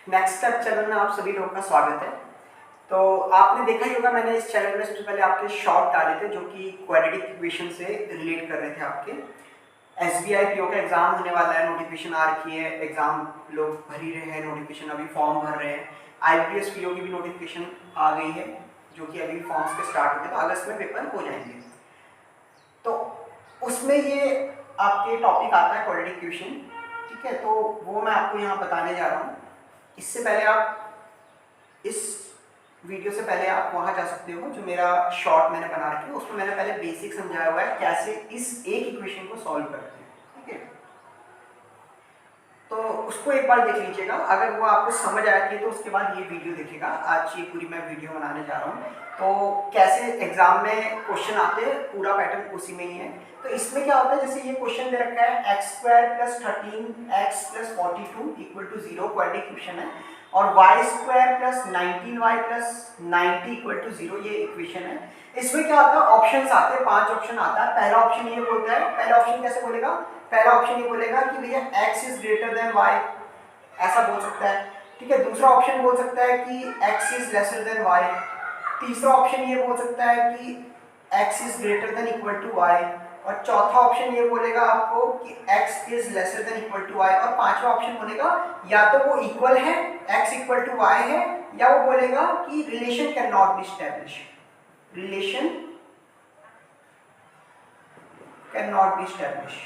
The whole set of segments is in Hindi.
नेक्स्ट स्टेप चैनल में आप सभी लोगों का स्वागत है। तो आपने देखा ही होगा, मैंने इस चैनल में सबसे पहले आपके शॉर्ट डाले थे जो कि क्वाड्रेटिक इक्वेशन से रिलेट कर रहे थे। आपके एसबीआई पीओ का एग्जाम होने वाला है, नोटिफिकेशन आ रखी है, एग्जाम लोग भर ही रहे हैं, नोटिफिकेशन अभी फॉर्म भर रहे हैं। आईपीएस पीओ की भी नोटिफिकेशन आ गई है जो कि अभी फॉर्म्स के स्टार्ट होंगे, तो अगस्त में पेपर हो जाएंगे। तो उसमें ये आपके टॉपिक आता है क्वाड्रेटिक इक्वेशन, ठीक है। तो वो मैं आपको यहाँ बताने जा रहा हूँ। इससे पहले आप इस वीडियो से पहले आप वहाँ जा सकते हो जो मेरा शॉर्ट मैंने बना रखी है, उसमें मैंने पहले बेसिक समझाया हुआ है कैसे इस एक इक्वेशन को सॉल्व करते हैं, ठीक है। तो उसको एक बार देख लीजिएगा, अगर वो आपको समझ आती है तो उसके बाद ये वीडियो देखिएगा। आज ये पूरी मैं वीडियो बनाने जा रहा हूँ। तो कैसे एग्जाम में क्वेश्चन आते हैं, पूरा पैटर्न उसी में ही है। तो इसमें क्या होता है, जैसे ये क्वेश्चन दे रखा है x² + 13x + 42 = 0 क्वाड्रेटिक इक्वेशन है, और y² + 19y + 90 = 0 ये इक्वेशन है। इसमें क्या होता है, ऑप्शंस आते हैं, 5 ऑप्शन आता है। पहला ऑप्शन ये बोलता है, पहला ऑप्शन कैसे बोलेगा, पहला ऑप्शन ये बोलेगा कि भैया x > y, ऐसा बोल सकता है, ठीक है। दूसरा ऑप्शन बोल सकता है कि x <y। तीसरा ऑप्शन ये बोल सकता है कि x > y, और चौथा ऑप्शन ये बोलेगा आपको कि x < y, और पांचवा ऑप्शन बोलेगा या तो वो इक्वल है, x = y है, या वो बोलेगा कि relation can not be establish, relation can not be establish.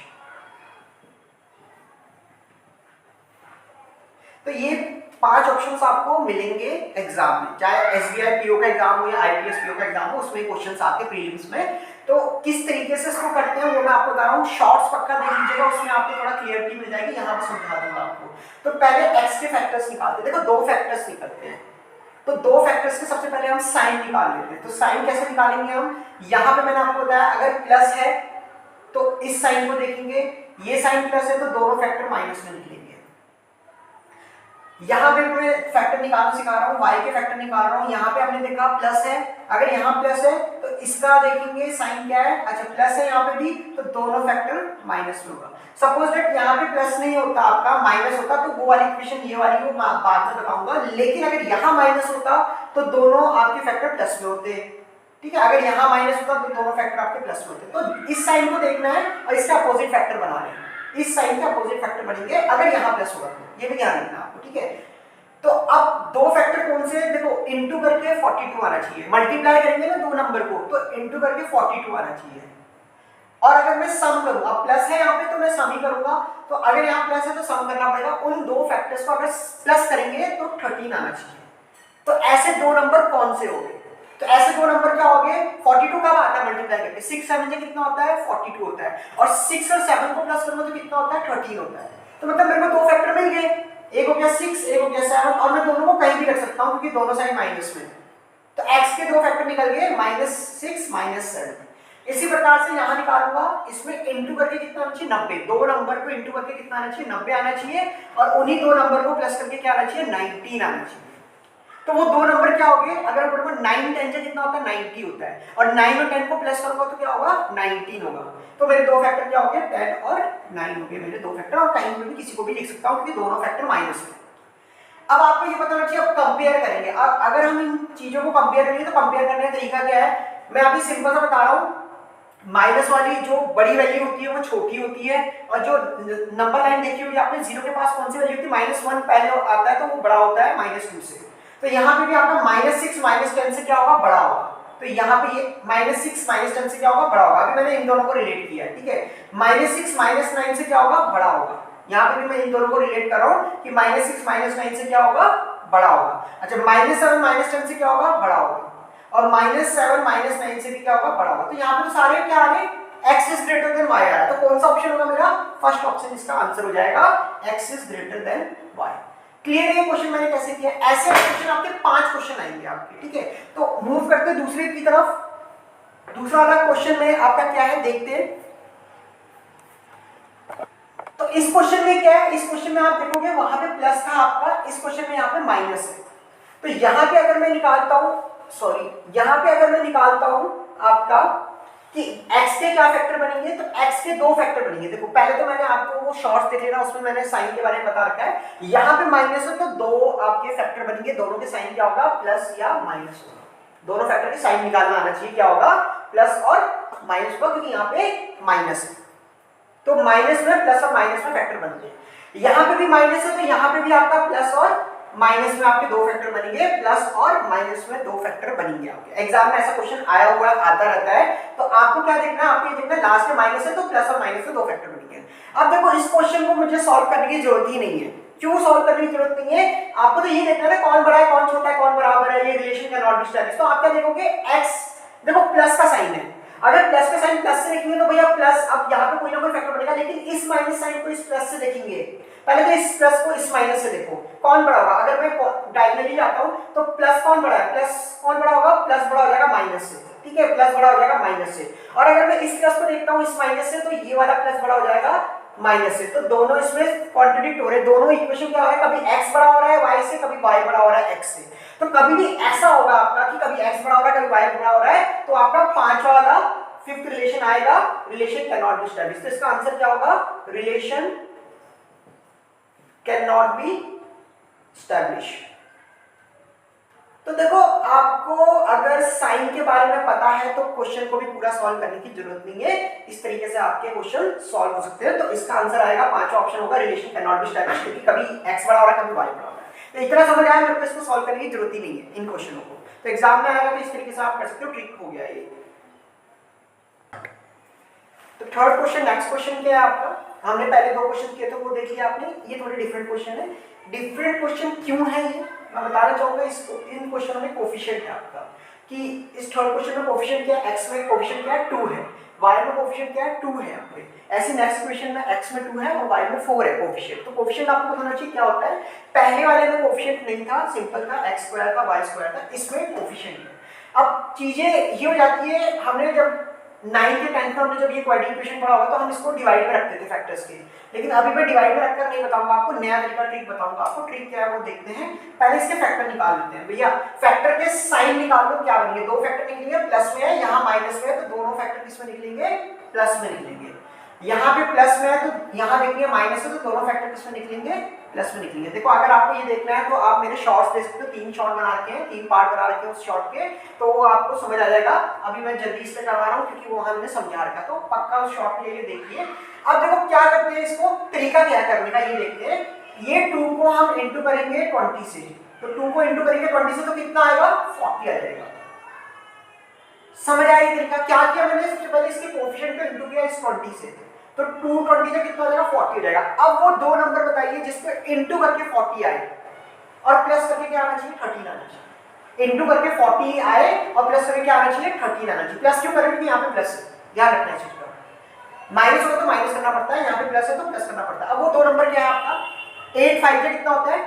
तो ये 5 ऑप्शंस आपको मिलेंगे एग्जाम में, चाहे एसबीआई पीओ का एग्जाम हो या आईपीएस पीओ का एग्जाम हो, उसमें क्वेश्चंस आते हैं प्रीलिम्स में। तो किस तरीके से इसको करते हैं वो मैं आपको बता रहा हूँ। शॉर्ट्स पक्का देख लीजिएगा, उसमें आपको थोड़ा क्लियरिटी मिल जाएगी, यहाँ पे समझा दूंगा आपको। तो पहले एक्स के फैक्टर्स निकालते हैं। देखो 2 फैक्टर्स निकलते हैं, तो 2 फैक्टर्स के सबसे पहले हम साइन निकाल लेते हैं। तो साइन कैसे निकालेंगे हम, यहाँ पे मैंने आपको बताया अगर प्लस है तो इस साइन को देखेंगे, ये साइन प्लस है तो दोनों फैक्टर माइनस में निकलेंगे। यहाँ पे मैं फैक्टर निकालना सिखा रहा हूँ, y के फैक्टर निकाल रहा हूँ। यहाँ पे हमने देखा प्लस है, अगर यहाँ प्लस है तो इसका देखेंगे साइन क्या है, अच्छा प्लस है यहाँ पे भी, तो दोनों फैक्टर माइनस में होगा। सपोज दैट यहाँ पे प्लस नहीं होता, आपका माइनस होता, तो वो वाली इक्वेशन ये वाली को बाद में बताऊंगा। लेकिन अगर यहाँ माइनस होता तो दोनों आपके फैक्टर प्लस में होते, ठीक है। अगर यहाँ माइनस होता तो दोनों फैक्टर आपके प्लस में होते। तो इस साइन को देखना है और इसके अपोजिट फैक्टर बना रहे हैं, इस साइन के अपोजिट फैक्टर बनेंगे अगर यहाँ प्लस होगा तो, ये भी ध्यान रखना आपको, ठीक है। तो अब 2 फैक्टर कौन से, देखो इनटू करके 42 आना चाहिए, मल्टीप्लाई करेंगे ना 2 नंबर को तो इनटू करके 42 आना चाहिए। और अगर मैं सम करूं, अब प्लस है यहाँ पे तो मैं सम ही करूंगा, तो अगर यहाँ प्लस है तो सम करना पड़ेगा। उन 2 फैक्टर्स को अगर प्लस करेंगे तो 13 आना चाहिए। तो ऐसे 2 नंबर कौन से हो गए, तो ऐसे 2 नंबर क्या हो गए, 42 कब आता है मल्टीप्लाई करके, 6 7 से कितना होता है 42 होता है, और 6 और 7 को प्लस करूंगा तो कितना होता है 13 होता है। तो मतलब मेरे को 2 फैक्टर मिल गए, एक हो गया 6, एक हो गया 7, और मैं दोनों को कहीं भी रख सकता हूं क्योंकि दोनों साइड माइनस में। तो x के 2 फैक्टर निकल गए, -6 -7। इसी प्रकार से यहां निकालूंगा, इसमें इनटू करके कितना आना चाहिए 90, 2 नंबर को इनटू करके कितना आना चाहिए 90 आना चाहिए, और उन्हीं 2 नंबर को प्लस करके क्या आना चाहिए 19 आना चाहिए। तो वो 2 नंबर क्या हो गए, अगर बोलो 9 10 से कितना होता है 90 होता है, और 9 और 10 को प्लस करूंगा तो क्या होगा 19 होगा। तो मेरे 2 फैक्टर क्या हो गए 10 और 9 हो गए मेरे 2 फैक्टर, और कहीं पे भी किसी को भी लिख सकता हूं क्योंकि दोनों फैक्टर माइनस में। अब आपको ये पता होना चाहिए, अब कंपेयर करेंगे। अब अगर हम इन चीजों को कंपेयर करेंगे तो कंपेयर करने का तरीका क्या है, मैं अभी सिंपल सा बता रहा हूं। माइनस वाली जो बड़ी वैल्यू होती है वो छोटी होती है, और जो नंबर लाइन देखी होगी आपने, 0 के पास कौन सी वैल्यू होती है -1 पहले आता है तो वो बड़ा होता है -2 से। तो यहाँ पे भी आपका -6 -10 से क्या होगा बड़ा होगा, तो यहाँ पे ये -6 -10 से क्या होगा बड़ा होगा। अभी मैंने इन दोनों को रिलेट किया है, ठीक है। -6 -9 से क्या होगा बड़ा होगा, यहाँ पे भी मैं इन दोनों को रिलेट कर रहा हूँ कि -6 -9 से क्या होगा बड़ा होगा। अच्छा -7 -10 से क्या होगा बड़ा होगा, और -7 -9 से भी क्या होगा बड़ा होगा। तो यहाँ पे तो सारे क्या आ रहे x > y आ रहा है, तो कौन सा ऑप्शन होगा मेरा, फर्स्ट ऑप्शन इसका आंसर हो जाएगा, x > y। क्लियर है ये क्वेश्चन मैंने कैसे किया, ऐसे क्वेश्चन आपके 5 क्वेश्चन आएंगे आपके, ठीक है। तो मूव करते हैं दूसरे की तरफ। दूसरा वाला क्वेश्चन में आपका क्या है देखते हैं। तो इस क्वेश्चन में क्या है, इस क्वेश्चन में आप देखोगे वहां पे प्लस था आपका, इस क्वेश्चन में यहाँ पे माइनस है। तो यहाँ पे अगर मैं निकालता हूं, सॉरी यहाँ पे अगर मैं निकालता हूं आपका कि x के क्या फैक्टर बनेंगे, तो x के दो फैक्टर बनेंगे। देखो पहले तो मैंने आपको वो शॉर्ट्स देख लेना, उसमें मैंने साइन के बारे में बता रखा है। यहाँ पे माइनस है तो दो आपके फैक्टर बनेंगे, दोनों के साइन क्या होगा, प्लस या माइनस होगा। दोनों फैक्टर की साइन निकालना आना चाहिए, क्या होगा, प्लस और माइनस होगा, क्योंकि यहाँ पे माइनस है तो माइनस में प्लस और माइनस में फैक्टर बनते हैं। यहाँ पे भी माइनस है तो यहाँ पे भी आपका प्लस और माइनस में आपके दो फैक्टर बनेंगे, प्लस और माइनस में दो फैक्टर बनेंगे। आपके एग्जाम में ऐसा क्वेश्चन आया हुआ आता रहता है, तो आपको क्या देखना है, आपको ये देखना है लास्ट में माइनस है तो प्लस और माइनस में दो फैक्टर बनेंगे। अब देखो इस क्वेश्चन को मुझे सॉल्व करने की जरूरत ही नहीं है। क्यों सॉल्व करने की जरूरत नहीं है, आपको तो ये देखना है कौन बड़ा है कौन छोटा है कौन बराबर है, ये relation can not be established. तो आप क्या देखोगे, x देखो प्लस का साइन है, अगर प्लस का साइन प्लस से लिखेंगे तो भैया प्लस, अब यहाँ पे कोई ना कोई फैक्टर बनेगा, लेकिन इस माइनस साइन को इस प्लस से देखेंगे। पहले तो इस प्लस को इस माइनस से देखो कौन बड़ा होगा। अगर मैं डायगोनली जाता हूं तो प्लस कौन बड़ा है, प्लस कौन बड़ा होगा, प्लस बड़ा हो जाएगा माइनस से, ठीक है, प्लस बड़ा हो जाएगा माइनस से। और अगर मैं इस प्लस को देखता हूं इस माइनस से, तो ये वाला प्लस बड़ा हो जाएगा माइनस से। तो दोनों इसमें कॉन्ट्रडिक्ट हो रहे हैं, दोनों इक्वेशन क्या हो रहा है, कभी x बड़ा हो रहा है y से, कभी y बड़ा हो रहा है x से। तो कभी भी ऐसा होगा आपका कि कभी x बड़ा हो रहा है कभी y बड़ा हो रहा है, तो आपका पांचवा वाला फिफ्थ रिलेशन आएगा, relation can not be established. तो इसका आंसर क्या होगा, relation can not be established. तो देखो आपको अगर साइन के बारे में पता है तो क्वेश्चन को भी पूरा सॉल्व करने की जरूरत नहीं है, इस तरीके से आपके क्वेश्चन सॉल्व हो सकते हैं। तो इसका आंसर आएगा, पांचवा ऑप्शन होगा, relation can not be established, क्योंकि कभी x बड़ा हो रहा है कभी y बड़ा हो रहा है। तो इतना समझ आया मेरे को, इसको सॉल्व करने की जरूरत ही नहीं है इन क्वेश्चनों को। तो एग्जाम में आएगा तो इस तरीके से आप कर सकते हो, ट्रिक हो गया ये। तो थर्ड क्वेश्चन, नेक्स्ट क्वेश्चन क्या है आपका, हमने पहले दो क्वेश्चन किए थे वो देख लिया आपने, ये थोड़े डिफरेंट क्वेश्चन है। डिफरेंट क्वेश्चन क्यों है ये मैं बताना चाहूंगा। इन क्वेश्चनों में कोफिशिएंट है आपका, कि इस थर्ड क्वेश्चन में कोफिशिएंट क्या है, x में कोफिशिएंट क्या है 2 है, y में कोफिशिएंट क्या है 2 है आपके। ऐसे नेक्स्ट क्वेश्चन में x में 2 है और y में 4 है कोफिशिएंट। तो कोफिशिएंट आपको बताना चाहिए क्या होता है, पहले वाले में कोफिशिएंट नहीं था, सिंपल था, x स्क्वायर था y स्क्वायर था, इसमें कोफिशिएंट है। अब चीजें ये हो जाती है, हमने जब 9th या 10th में हमने जब ये क्वाड्रेटिक इक्वेशन पढ़ा होगा तो हम इसको डिवाइड में रखते थे फैक्टर्स के, लेकिन अभी मैं डिवाइड में रखकर नहीं बताऊंगा आपको, नया तरीका ट्रिक बताऊंगा आपको। ट्रिक क्या है वो देखते हैं, पहले इसके फैक्टर निकाल लेते हैं। भैया फैक्टर के साइन निकाल लो, क्या बनेंगे, दो फैक्टर निकलेंगे, प्लस में है यहाँ माइनस में है, तो दोनों फैक्टर किसमें निकलेंगे, प्लस में निकलेंगे। यहाँ पे प्लस में है तो यहाँ देखिए माइनस है, तो दोनों फैक्टर किसमें निकलेंगे, प्लस में निकलेंगे। देखो अगर आपको ये देखना है तो आप मेरे शॉर्ट्स देख सकते हो, 3 शॉर्ट बना रखे हैं, 3 पार्ट बना रखे हैं उस शॉर्ट के, तो वो आपको समझ आ जाएगा। अभी मैं जल्दी से करवा रहा हूँ क्योंकि वो हमने समझा रखा, तो पक्का उस शॉर्ट के लिए देखिए। अब देखो क्या करते हैं, इसको तरीका क्या करने का ये देखते हैं। ये 2 को हम इंटू करेंगे 20 से, तो 2 को इंटू करेंगे 20 से तो कितना आएगा, 40 आ जाएगा। समझ आया ये तरीका, क्या किया मैंने, सबसे पहले इसके कोएफिशिएंट को इंटू किया इस 20 से, तो 220 से कितना हो जाएगा, 40 हो जाएगा। अब वो दो नंबर बताइए जिसको इंटू करके 40 आए और प्लस करके क्या आना चाहिए, 13 आना चाहिए। इंटू करके 40 आए और प्लस करके क्या आना चाहिए, 13 आना चाहिए। प्लस क्यों करेंगे, यहाँ पे प्लस है, ध्यान रखना है चीज का, माइनस हो तो माइनस करना पड़ता है, यहाँ पे प्लस है तो प्लस करना पड़ता है। अब वो दो नंबर क्या है आपका, 8 5 से कितना होता है,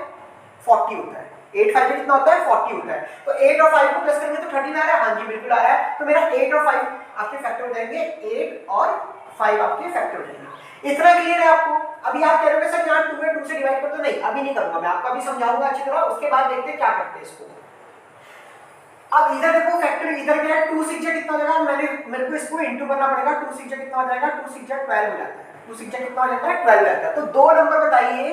40 होता है, 8 5 से कितना होता है, 40 होता है। तो 8 और 5 को प्लस करेंगे तो 13 आ रहा है, हाँ जी बिल्कुल आ रहा है। तो मेरा 8 और 5 आपके फैक्टर हो जाएंगे, 8 और 5 आपके फैक्टर हो जाएंगे। इतना क्लियर है आपको। अभी आप कह रहे हो सर यहाँ 2 है 2 से डिवाइड कर दो, नहीं अभी नहीं करूंगा मैं, आपको अभी समझाऊंगा अच्छी तरह, उसके बाद देखते हैं क्या करते हैं इसको। अब इधर देखो फैक्टर इधर क्या है, 2 6 कितना हो जाएगा, मेरे को इसको इंटू करना पड़ेगा, 2 6 कितना हो जाएगा, 2 6 12 हो जाता है, 2 6 कितना हो जाता है, 12 आता है। तो दो नंबर बताइए,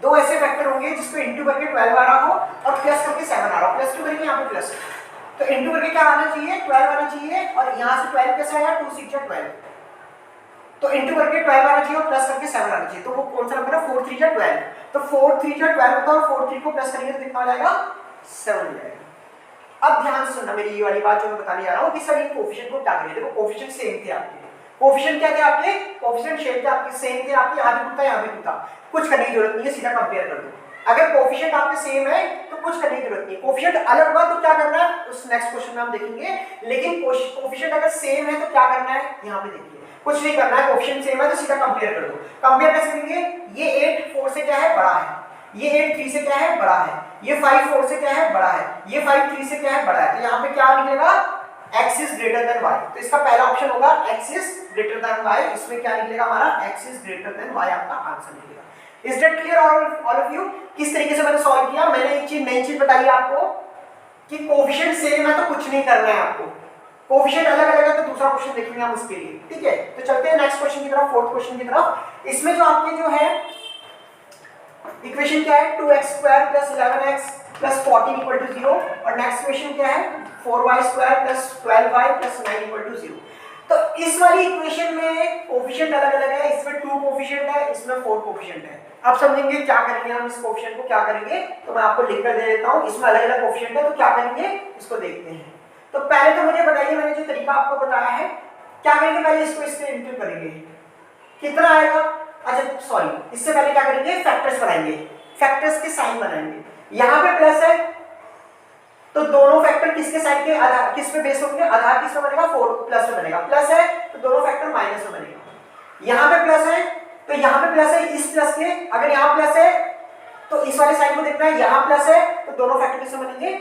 दो ऐसे फैक्टर होंगे जिसको इंटू करके 12 आ रहा हो और प्लस करके 7 आ रहा हो, प्लस क्यों करेंगे यहाँ पे प्लस, तो इंटू करके क्या आना चाहिए, 12 आना चाहिए, और यहाँ से 12 कैसे आया, 2 6 12, तो इंटू करके 12 आना चाहिए और प्लस करके 7 आना चाहिए। तो वो कौन सा नंबर है, 4 3 12, तो 4 3 12 होता है और 4 3 को प्लस करेंगे तो कितना हो जाएगा, 7 हो जाएगा। अब ध्यान से सुनना मेरी ये वाली बात जो मैं बताने जा रहा हूँ कि सर ये कोएफिशिएंट को क्या करेंगे। देखो कोएफिशिएंट सेम थे आपके, कोएफिशिएंट क्या थे आपके, कोएफिशिएंट शेप थे आपके, सेम थे आपके, यहाँ भी टू था यहाँ भी टू था, कुछ करने की जरूरत नहीं है, सीधा कंपेयर कर दो। अगर कोएफिशिएंट आपके सेम है तो कुछ करने की जरूरत नहीं है, कोएफिशिएंट अलग हुआ तो क्या करना है उस नेक्स्ट क्वेश्चन में हम देखेंगे, लेकिन कोएफिशिएंट अगर सेम है तो क्या करना है, यहाँ पे देखिए कुछ नहीं करना है, कोएफिशिएंट सेम है तो सीधा कंपेयर कर दो। कंपेयर कैसे करेंगे, ये 8 4 से क्या है, बड़ा है, ये 8 3 से क्या है, बड़ा है, ये 5 4 से क्या है, बड़ा है, ये 5 3 से क्या है, बड़ा है। तो यहाँ पे क्या निकलेगा, x is greater than y, तो इसका पहला ऑप्शन होगा x is greater than y, इसमें क्या निकलेगा हमारा x is greater than y, आपका आंसर निकलेगा। Is that clear all of you? किस तरीके से मैंने सॉल्व किया, मैंने एक चीज नई चीज बताई आपको कि कोएफिशिएंट सेम है तो कुछ नहीं करना है आपको, कोफिशिएंट अलग अलग है तो दूसरा क्वेश्चन देखेंगे हम उसके लिए, ठीक है। तो चलते हैं नेक्स्ट क्वेश्चन की तरफ, फोर्थ क्वेश्चन की तरफ। इसमें जो आपके जो है इक्वेशन क्या है, 2x² + 11x + 14 = 0, और नेक्स्ट इक्वेशन क्या है 4y² + 12y + 9 = 0। तो इस वाली इक्वेशन में कोफिशिएंट अलग अलग है, इसमें 2 कोफिशिएंट है, इसमें 4 कोफिशिएंट है। अब समझेंगे क्या करेंगे हम, इस कोफिशिएंट को क्या करेंगे, तो मैं आपको लिख कर दे देता हूं। इसमें अलग अलग कोफिशिएंट है तो क्या करेंगे इसको देखते हैं। तो पहले तो मुझे बताइए, मैंने जो तरीका आपको बताया है, क्या करेंगे, पहले इसको इससे इंटू करेंगे, कितना आएगा, अच्छा सॉरी, इससे पहले क्या करेंगे फैक्टर्स बनाएंगे, फैक्टर्स के साइन बनाएंगे। यहां पे प्लस है तो दोनों फैक्टर किसके साइन के आधार, किस पे बेस होंगे, आधार किस पे बनेगा, 4 प्लस में बनेगा। प्लस है तो दोनों फैक्टर माइनस में बनेगा। यहां पे प्लस है तो यहां पे प्लस है इस प्लस के, अगर यहां प्लस है तो इस वाले साइन को देखना है, यहां प्लस है तो दोनों फैक्टर किससे बनेंगे,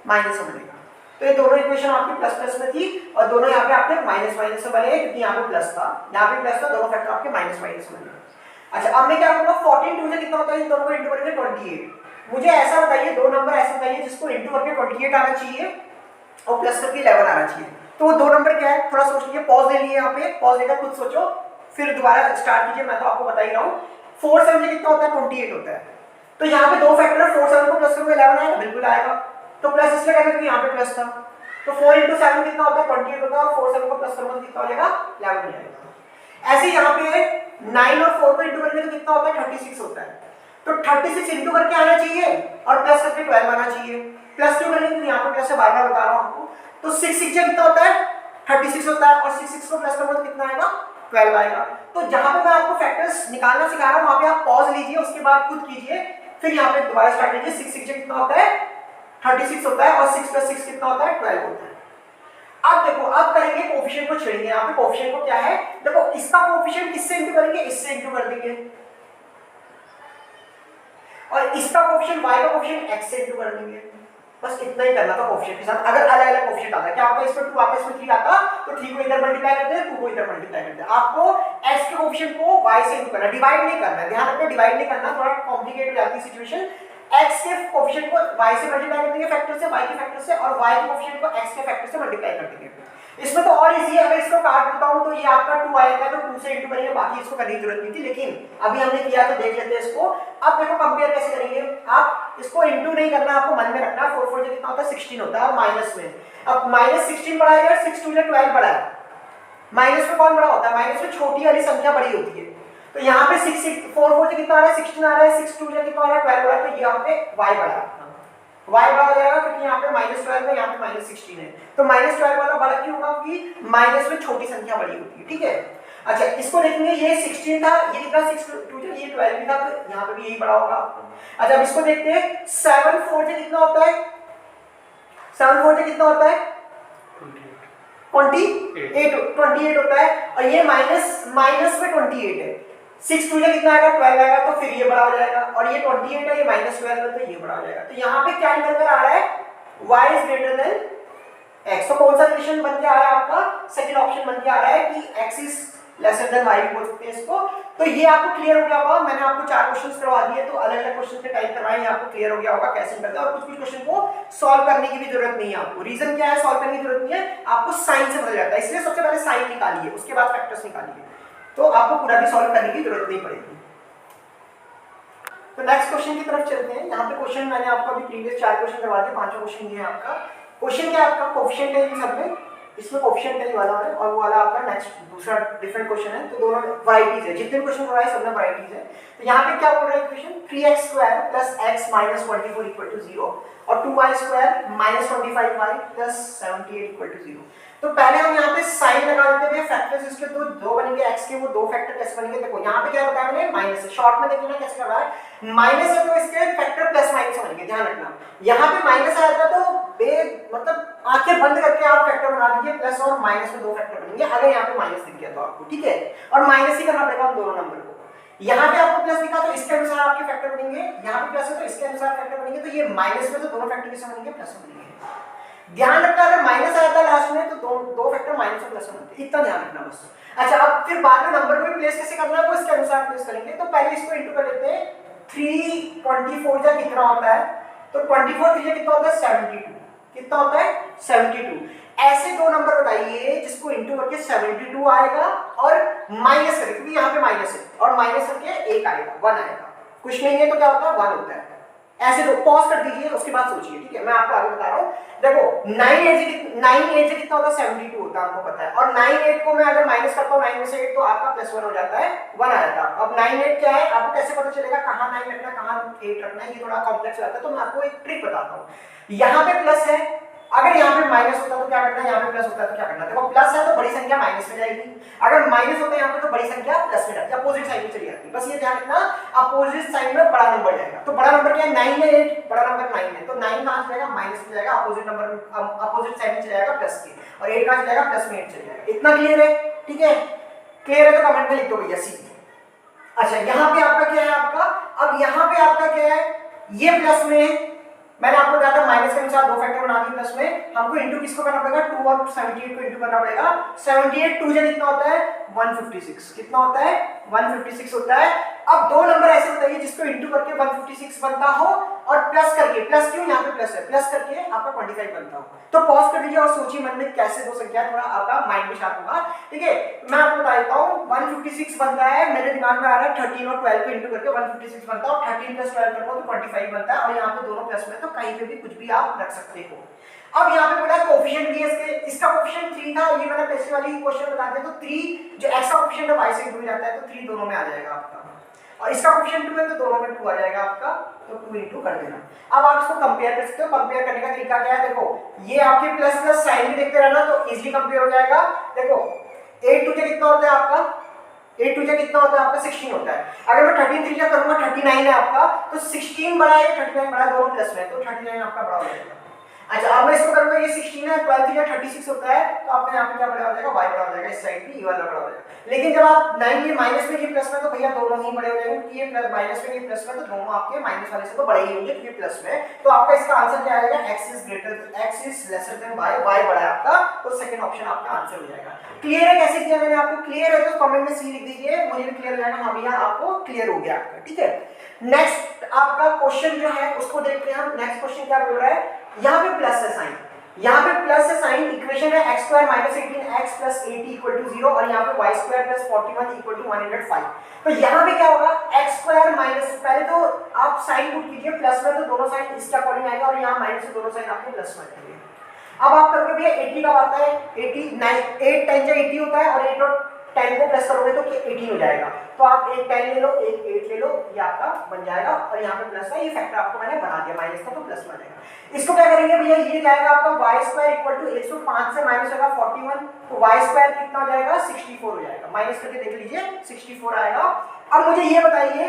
माइनस में बनेगा। तो ये दोनों इक्वेशन आपकी प्लस प्लस में थी और दोनों यहाँ पे आपके माइनस माइनस से बने, क्योंकि यहाँ पे प्लस था, यहाँ पे प्लस था, दोनों फैक्टर आपके माइनस माइनस में बने। अच्छा अब मैं क्या करूंगा, 14 2 से कितना होता है, इन दोनों को इंटू करेंगे 28। मुझे ऐसा बताइए, दो नंबर ऐसे बताइए जिसको इंटू करके 28 आना चाहिए और प्लस करके 11 आना चाहिए। तो वो दो नंबर क्या है, थोड़ा सोच लीजिए, पॉज ले लिए, यहाँ पे पॉज लेकर खुद सोचो, फिर दोबारा स्टार्ट कीजिए। मैं तो आपको बता ही रहा हूँ। 4 7 कितना होता है, 28 होता है। तो यहाँ पे दो फैक्टर है, 4 7 को प्लस करोगे 11 आएगा, बिल्कुल आएगा। तो प्लस इसलिए करना क्योंकि यहाँ पे प्लस था। तो 4 × 7 कितना होता है, 28 होता है, और 4 7 को प्लस करोगे तो कितना हो जाएगा, 11 हो जाएगा। ऐसे यहाँ पे 9 और 4 को इंटू करेंगे तो कितना होता है, 36 होता है। तो 36 इंटू करके आना चाहिए और प्लस करके 12 आना चाहिए। प्लस क्यों करेंगे, तो यहाँ पे प्लस से बार बार बता रहा हूँ आपको। तो 6 6 कितना होता है, 36 होता है, और 6 6 को प्लस करोगे तो कितना आएगा, 12 आएगा। तो जहां पे मैं आपको फैक्टर्स निकालना सिखा रहा हूँ वहां पे आप पॉज लीजिए, उसके बाद खुद कीजिए, फिर यहाँ पे दोबारा स्टार्ट कीजिए। 6 6 कितना होता है, 36 होता है, और 6 + 6 कितना होता है, 12 होता है। अब देखो, अब करेंगे कोफिशिएंट को छेड़ेंगे। यहाँ पे कोफिशिएंट को क्या है, देखो इसका कोफिशिएंट किससे इंटू करेंगे, इससे इंटू कर देंगे, और इसका कोफिशिएंट y का कोफिशिएंट x से इंटू कर देंगे। बस इतना ही करना था कोफिशिएंट के साथ। अगर अलग अलग कोफिशिएंट आता है, क्या आपका इसमें 2 आता है, इसमें 3 आता, तो 3 को इधर मल्टीप्लाई करते हैं, 2 को इधर मल्टीप्लाई करते हैं। आपको x के कोफिशिएंट को y से इंटू करना, डिवाइड नहीं करना है, ध्यान रखना, डिवाइड नहीं करना, थोड़ा कॉम्प्लिकेट हो जाती है सिचुएशन। x के कोफिशिएंट को y से मल्टीप्लाई कर देंगे फैक्टर से, y के फैक्टर से, और y के कोफिशिएंट को x के फैक्टर से मल्टीप्लाई कर देंगे। इसमें तो और इजी है, अगर इसको काट देता हूं तो ये आपका 2 आएगा, तो 2 से इंटू करेंगे, बाकी इसको करने की जरूरत नहीं थी, लेकिन अभी हमने किया तो देख लेते हैं इसको। अब देखो कंपेयर कैसे करेंगे, आप इसको इंटू नहीं करना, आपको मन में रखना। 4 4 कितना होता है, 16 होता है, और माइनस में अब माइनस 16 बड़ा है, 6 2 12 बड़ा है। माइनस में कौन बड़ा होता है, माइनस में छोटी वाली संख्या बड़ी होती है। तो यहाँ पे 6 4 4 से कितना आ रहा है, 16 आ रहा है, 6 2 से कितना आ रहा है, 12 बड़ा है। तो यहाँ पे y बड़ा है, y बड़ा हो जाएगा, क्योंकि यहाँ पे -12 है, यहाँ पे -16 है। तो -12 वाला बड़ा क्यों होगा, क्योंकि माइनस में छोटी संख्या बड़ी होती है, ठीक है। अच्छा इसको देखेंगे, ये 16 था, ये कितना 6 2 ये 12 भी था, तो यहाँ पे भी यही बड़ा होगा। अच्छा अब इसको देखते हैं, 7 4 से कितना होता है, 7 4 से कितना होता है, 28 होता है, और ये माइनस में 28 है। 6 2 से कितना आएगा, 12 आएगा, तो फिर ये बड़ा हो जाएगा, और ये 28 है, ये -12 है, तो ये बड़ा हो जाएगा। तो यहाँ पे क्या निकल कर आ रहा है, y is greater than x। तो कौन सा रिलेशन बन के आ रहा है आपका, सेकंड ऑप्शन बन के आ रहा है कि x is lesser than y बोल सकते हैं इसको। तो ये आपको क्लियर हो गया होगा, मैंने आपको 4 क्वेश्चंस करवा दिए, तो अलग अलग क्वेश्चन के टाइप करवाए, आपको क्लियर हो गया होगा कैसे करते हैं। और कुछ कुछ क्वेश्चन को सॉल्व करने की भी जरूरत नहीं है आपको। रीजन क्या है, सॉल्व करने की जरूरत नहीं है, आपको साइन से पता जाता है, इसलिए सबसे पहले साइन निकालिए, उसके बाद फैक्टर्स निकालिए, तो आपको पूरा भी सॉल्व करने की जरूरत नहीं पड़ेगी। तो नेक्स्ट क्वेश्चन की तरफ चलते हैं। यहाँ पे क्वेश्चन मैंने आपको अभी प्रीवियस 4 क्वेश्चन करवा दिए, 5वां क्वेश्चन ये है आपका। क्वेश्चन क्या है आपका, कोफिशिएंट है इन सब में, इसमें कोफिशिएंट नहीं वाला है, और वो वाला आपका नेक्स्ट दूसरा डिफरेंट क्वेश्चन है। तो दोनों वैरायटीज है, जितने क्वेश्चन करवाए सब में वैरायटीज है। तो यहाँ पे क्या बोल रहा है क्वेश्चन, 3x² + x - 24 = 0, और 2y² - 25y + 78 = 0। तो पहले हम यहाँ पे साइन लगा देते हैं, फैक्टर्स इसके दो बनेंगे, x के वो दो फैक्टर कैसे बनेंगे। देखो यहाँ पे क्या बताया मैंने, माइनस है, शॉर्ट में देखना कैसे कर रहा है, माइनस है तो इसके फैक्टर प्लस माइनस बनेंगे, ध्यान रखना। यहाँ पे माइनस आया था तो मतलब आंखें बंद करके आप फैक्टर बना दीजिए, प्लस और माइनस में दो फैक्टर बनेंगे, अगर यहाँ पे माइनस दिख गया तो आपको, ठीक है, और माइनस ही करना पड़ेगा दोनों नंबर को। यहाँ पे आपको प्लस दिखा तो इसके अनुसार आपके फैक्टर बनेंगे, यहाँ पे प्लस है तो इसके अनुसार फैक्टर बनेंगे। तो ये माइनस में तो दोनों फैक्टर किससे बनेंगे, प्लस में बनेंगे। ध्यान रखना, अगर माइनस आया था लास्ट में तो दो फैक्टर माइनस और प्लस में बनते हैं, इतना ध्यान रखना बस। अच्छा अब फिर बाद में नंबर को भी प्लेस कैसे करना है वो इसके अनुसार प्लेस करेंगे। तो पहले इसको इंटू कर लेते हैं, 3 24 जा कितना होता है, तो 24 3 कितना होता है, 72। कितना होता है 72। ऐसे दो नंबर बताइए जिसको इंटू करके 72 आएगा और माइनस करके, क्योंकि यहाँ पे माइनस है, और माइनस करके 1 आएगा, 1 आएगा, कुछ नहीं है तो क्या होता है 1 होता है। ऐसे दो, पॉज कर दीजिए उसके बाद सोचिए, ठीक है, मैं आपको आगे बता रहा हूँ। देखो 9 से कितना होता है 72 होता है, आपको पता है, और 9 8 को मैं अगर माइनस करता हूँ 9 में से 8 तो आपका +1 हो जाता है, 1 आ जाता है। अब 9 8 क्या है, आपको कैसे पता चलेगा कहाँ 9 रखना कहाँ 8 रखना है, ये थोड़ा कॉम्प्लेक्स रहता है, तो मैं आपको एक ट्रिक बताता हूँ। यहाँ पे प्लस है, अगर यहाँ पे माइनस होता तो क्या करना है, यहाँ पे प्लस होता है तो क्या करना है, देखो प्लस है तो बड़ी संख्या माइनस में जाएगी, अगर माइनस होता है यहाँ पे तो बड़ी संख्या प्लस में जाती है, अपोजिट साइन में चली जाती है। बस ये ध्यान रखना, अपोजिट साइन में बड़ा नंबर जाएगा, तो बड़ा नंबर क्या है 9 है, 8 बड़ा नंबर 9 है, तो 9 कहां से जाएगा माइनस में जाएगा, अपोजिट नंबर अपोजिट साइन में चला जाएगा प्लस के, और 8 कहां से जाएगा प्लस में 8 चला जाएगा। इतना क्लियर है, ठीक है, क्लियर है तो कमेंट में लिख दो भैया सी। अच्छा यहाँ पे आपका क्या है, आपका अब यहाँ पे आपका क्या है, ये प्लस में मैंने आपको बताया था माइनस के अनुसार दो फैक्टर बना दिए प्लस में, हमको इंटू किसको करना पड़ेगा 2 और 78 को इंटू करना पड़ेगा। 78 2 से कितना होता है 156, कितना होता है 156 होता है। अब दो नंबर ऐसे बताइए जिसको इंटू करके 156 बनता हो और प्लस करके, प्लस क्यों यहाँ पे प्लस है, प्लस करके आपका 25 बनता हो। तो पॉज कर दीजिए और सोचिए मन में कैसे दो संख्या, थोड़ा आपका माइंड में शार्प होगा, ठीक है। मैं आपको बता देता हूँ 156 बनता है, मेरे दिमाग में आ रहा है 13 और 12 को इंटू करके 156 बनता है, और 13 प्लस 12 करो तो 25 बनता है, और यहाँ पे दोनों प्लस में तो कहीं पे भी कुछ भी आप रख सकते हो। अब यहाँ पे बोला कोएफिशिएंट भी है इसके, इसका कोएफिशिएंट 3 था, ये मैंने पिछले वाली क्वेश्चन बता दिया, तो 3 जो x का कोएफिशिएंट है y से इंटू जाता है, तो 3 दोनों में आ जाएगा आपका, और इसका कोएफिशिएंट 2 है तो दोनों में 2 आ जाएगा आपका, तो 2 इंटू कर देना। अब आप इसको कंपेयर कर सकते हो, कंपेयर करने का तरीका क्या है, देखो ये आपके प्लस प्लस साइन भी देखते रहना तो इजीली कंपेयर हो जाएगा। देखो 8 2 कितना होता है आपका, 8 2 कितना होता है आपका 16 होता है। अगर मैं 13 3 करूंगा 39 है आपका, तो 16 बड़ा है 39 बड़ा है, दोनों प्लस में, तो 39 आपका बड़ा हो जाएगा। अच्छा अब मैं इसको करूंगा, ये 16 है, 12 3 36 होता है, तो आपका यहाँ पे क्या बड़ा हो जाएगा, y बड़ा हो जाएगा, इस साइड भी ये वाला बड़ा हो जाएगा। लेकिन जब आप 9 ये माइनस में ये प्लस में, तो भैया दोनों ही बड़े हो जाएंगे, क्योंकि ये माइनस में ये प्लस में, तो दोनों आपके माइनस वाले से तो बड़े ही होंगे क्योंकि प्लस में। तो आपका इसका आंसर क्या आएगा, x is lesser than y, y बड़ा है आपका, तो सेकंड ऑप्शन आपका आंसर हो जाएगा। क्लियर है कैसे किया मैंने आपको, क्लियर है तो कमेंट में सी लिख दीजिए, मुझे भी क्लियर हो जाएगा, हाँ भैया आपको क्लियर हो गया आपका, ठीक है। नेक्स्ट आपका क्वेश्चन जो है उसको देखते हैं हम। नेक्स्ट क्वेश्चन क्या बोल रहा है, यहाँ पे प्लस है साइन, यहाँ पे प्लस है साइन, इक्वेशन है x square minus 18x plus 80 equal to 0, और यहाँ पे y square plus 41 equal to 105। तो यहाँ पे क्या होगा, x स्क्वायर माइनस, पहले तो आप साइन पुट कीजिए, प्लस में तो दोनों साइन इसके अकॉर्डिंग आएगा, और यहाँ माइनस से दोनों साइन आपके प्लस में आएंगे। अब आप करोगे भैया 80 का आता है, 80 8 10 जो 80 होता है, और 8 और 10 को प्लस करोगे तो 18 हो जाएगा, तो आप एक 10 ले लो एक 8 ले लो, ये आपका बन जाएगा, और यहाँ पे प्लस है, ये फैक्टर आपको मैंने बना दिया माइनस का, तो प्लस में जाएगा। इसको क्या करेंगे भैया, ये जाएगा आपका y स्क्वायर इक्वल टू 105 से माइनस होगा 41, तो y स्क्वायर कितना हो जाएगा 64 हो जाएगा, माइनस करके देख लीजिए 64 आएगा। अब मुझे ये बताइए,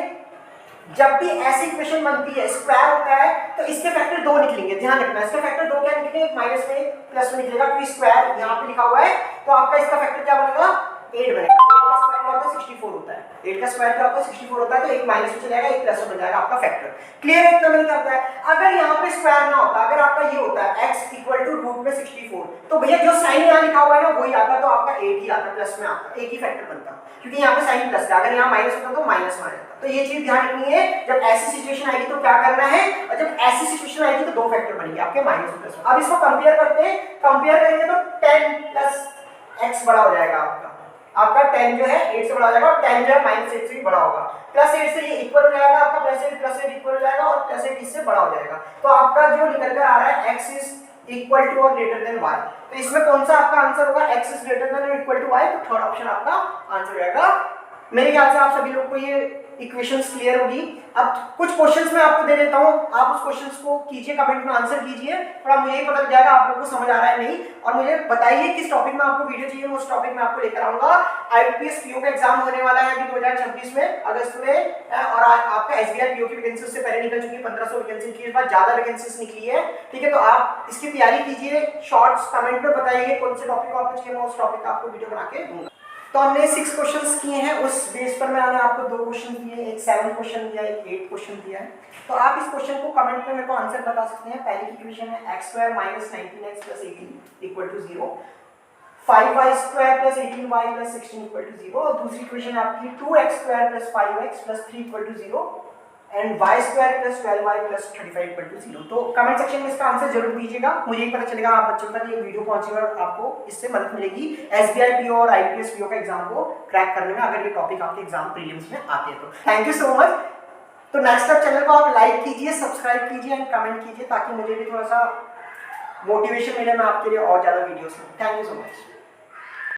जब भी ऐसी इक्वेशन बनती है स्क्वायर होता है तो इसके फैक्टर 2 निकलेंगे, ध्यान रखना इसके फैक्टर 2 क्या निकलेंगे, माइनस में प्लस में निकलेगा, क्योंकि स्क्वायर यहाँ पे लिखा हुआ है, तो आपका इसका फैक्टर क्या बनेगा 8 बनेगा। 8 का स्क्वायर क्या होता है 64 होता है, 8 का स्क्वायर क्या होता है 64 होता है, तो एक माइनस में चला जाएगा एक प्लस में बन जाएगा आपका फैक्टर। क्लियर है, इतना मैंने क्या बताया। अगर यहाँ पे स्क्वायर ना होता, अगर आपका ये होता है x इक्वल टू रूट में 64, तो भैया जो साइन यहाँ लिखा हुआ है ना वही आता, तो आपका 8 ही आता, प्लस में आता, एक ही फैक्टर बनता, क्योंकि यहाँ पे साइन प्लस था, अगर यहाँ माइनस होता तो माइनस में आ जाता। तो ये चीज ध्यान रखनी है, जब ऐसी सिचुएशन आएगी तो क्या करना है, और जब ऐसी सिचुएशन आएगी तो दो फैक्टर बनेंगे आपके माइनस और प्लस में। अब इसको कंपेयर करते हैं, कंपेयर करेंगे तो 10 प्लस x बड़ा हो जाएगा आपका 10 जो है 8 से बड़ा हो जाएगा, और 10 जो है माइनस 8 से भी बड़ा होगा, प्लस 8 से ये इक्वल हो जाएगा आपका, प्लस 8 इक्वल हो जाएगा, और प्लस 8 इससे बड़ा हो जाएगा, तो आपका जो निकल कर आ रहा है x इज इक्वल टू और ग्रेटर देन y, तो इसमें कौन सा आपका आंसर होगा, x इज ग्रेटर देन और इक्वल टू y, तो थर्ड ऑप्शन आपका आंसर हो जाएगा। मेरे ख्याल से आप सभी लोग को ये इक्वेशंस क्लियर होगी। अब कुछ क्वेश्चंस मैं आपको दे देता हूं, आप उस क्वेश्चंस को कीजिए, कमेंट में आंसर कीजिए, थोड़ा मुझे ही पता लग जाएगा आप लोगों को समझ आ रहा है नहीं, और मुझे बताइए किस टॉपिक में आपको वीडियो चाहिए, मैं उस टॉपिक में आपको लेकर आऊंगा। आईपीएस पीओ का एग्जाम होने वाला है अभी 2026 में अगस्त में, और आपका एसबीआई पीओ की वैकेंसी उससे पहले निकल चुकी है, 1500 वैकेंसी निकली, इस बार ज्यादा वैकेंसीज निकली है, ठीक है। तो आप इसकी तैयारी कीजिए, शॉर्ट्स कमेंट में बताइए कौन से टॉपिक आपको चाहिए, मैं उस टॉपिक का आपको वीडियो बना के दूंगा। तो हमने 6 क्वेश्चंस किए हैं, उस बेस पर मैंने आपको 2 क्वेश्चन दिए, एक 7 क्वेश्चन दिया, एक 8 क्वेश्चन दिया है। तो आप इस क्वेश्चन को कमेंट में मेरे को आंसर बता सकते हैं। पहली की इक्वेशन है x square minus 19x plus 18 equal to 0, 5y square plus 18y plus 16 equal to 0, और दूसरी इक्वेशन आपकी 2x square plus 5x plus 3 equal to 0, and Y square plus 12y plus 35 equal to 0। तो कमेंट सेक्शन में इसका आंसर जरूर दीजिएगा, मुझे ही पता चलेगा आप बच्चों तक ये वीडियो पहुंचेगा और आपको इससे मदद मिलेगी एसबीआई पीओ और आईपीएस पीओ का एग्जाम को क्रैक करने में, अगर ये टॉपिक आपके एग्जाम प्रीलिम्स में आते हैं तो। Thank you so much. तो नेक्स्ट अप चैनल को आप लाइक कीजिए, सब्सक्राइब कीजिए एंड कमेंट कीजिए ताकि मुझे भी थोड़ा सा मोटिवेशन मिले मैं आपके लिए और ज्यादा वीडियोस में। Thank you so much.